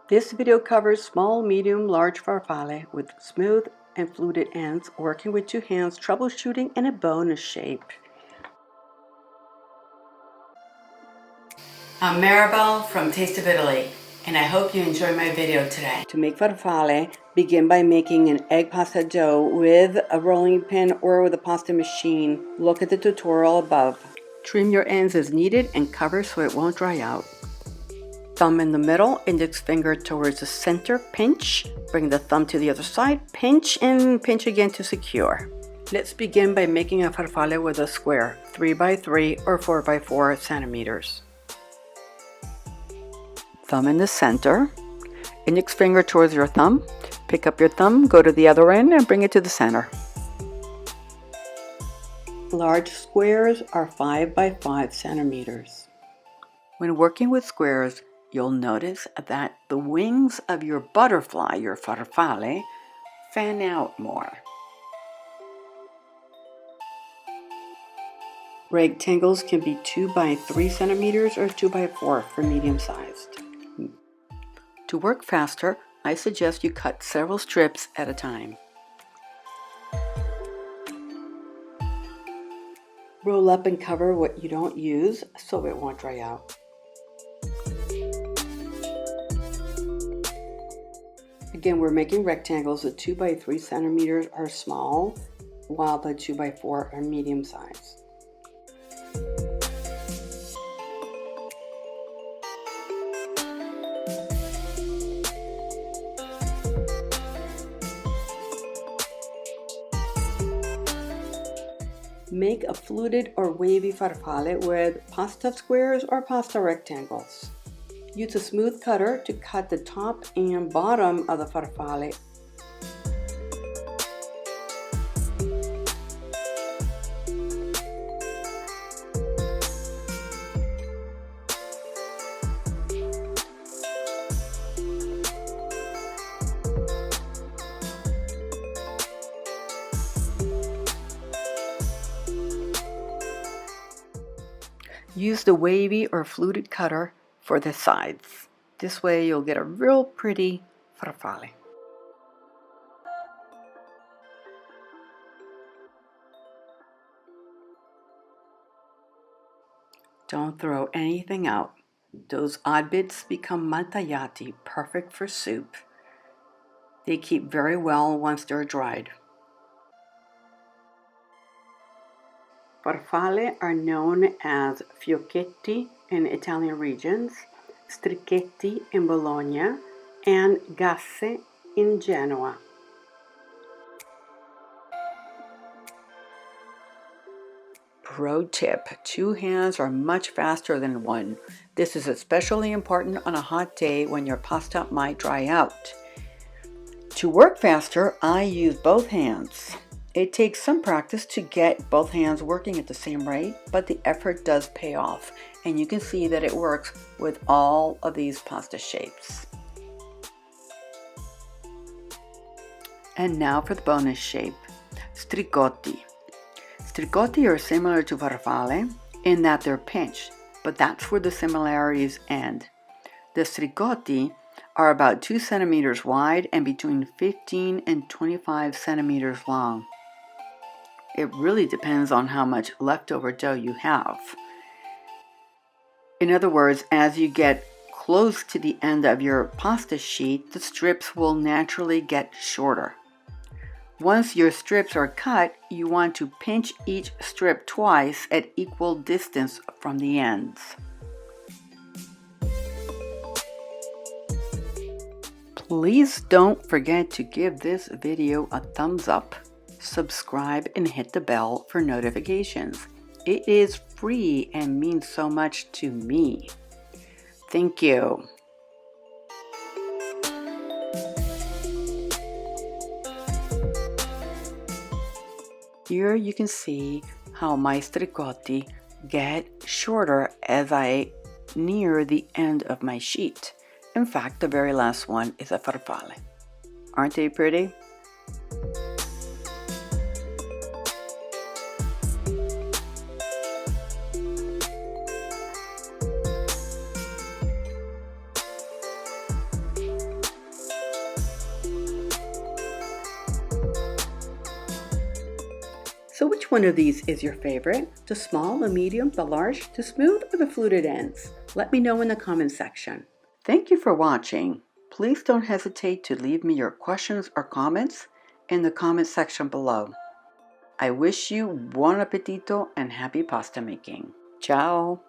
This video covers small, medium, large farfalle with smooth and fluted ends, working with 2 hands, troubleshooting, and a bonus shape. I'm Maribel from Taste of Italy, and I hope you enjoy my video today. To make farfalle, begin by making an egg pasta dough with a rolling pin or with a pasta machine. Look at the tutorial above. Trim your ends as needed and cover so it won't dry out. Thumb in the middle, index finger towards the center, pinch. Bring the thumb to the other side, pinch, and pinch again to secure. Let's begin by making a farfalle with a square, 3 by 3 or 4 by 4 centimeters. Thumb in the center, index finger towards your thumb. Pick up your thumb, go to the other end, and bring it to the center. Large squares are 5 by 5 centimeters. When working with squares, you'll notice that the wings of your butterfly, your farfalle, fan out more. Rectangles can be 2 by 3 centimeters or 2 by 4 for medium sized. To work faster, I suggest you cut several strips at a time. Roll up and cover what you don't use so it won't dry out. Again, we're making rectangles. The 2 by 3 centimeters are small, while the 2 by 4 are medium size. Make a fluted or wavy farfalle with pasta squares or pasta rectangles. Use a smooth cutter to cut the top and bottom of the farfalle. Use the wavy or fluted cutter for the sides. This way you'll get a real pretty farfalle. Don't throw anything out. Those odd bits become maltagliati, perfect for soup. They keep very well once they're dried. Farfalle are known as fiocchetti in Italian regions, stricchetti in Bologna, and gasse in Genoa. Pro tip: 2 hands are much faster than 1. This is especially important on a hot day when your pasta might dry out. To work faster, I use both hands. It takes some practice to get both hands working at the same rate, but the effort does pay off, and you can see that it works with all of these pasta shapes. And now for the bonus shape, stricotti. Stricotti are similar to farfalle in that they're pinched, but that's where the similarities end. The stricotti are about 2 centimeters wide and between 15 and 25 centimeters long. It really depends on how much leftover dough you have. In other words, as you get close to the end of your pasta sheet, the strips will naturally get shorter. Once your strips are cut, you want to pinch each strip twice at equal distance from the ends. Please don't forget to give this video a thumbs up. Subscribe and hit the bell for notifications. It is free and means so much to me. Thank you. Here you can see how my stricotti get shorter as I near the end of my sheet. In fact, the very last one is a farfalle. Aren't they pretty? So which one of these is your favorite? The small, the medium, the large, the smooth, or the fluted ends? Let me know in the comment section. Thank you for watching. Please don't hesitate to leave me your questions or comments in the comment section below. I wish you buon appetito and happy pasta making. Ciao!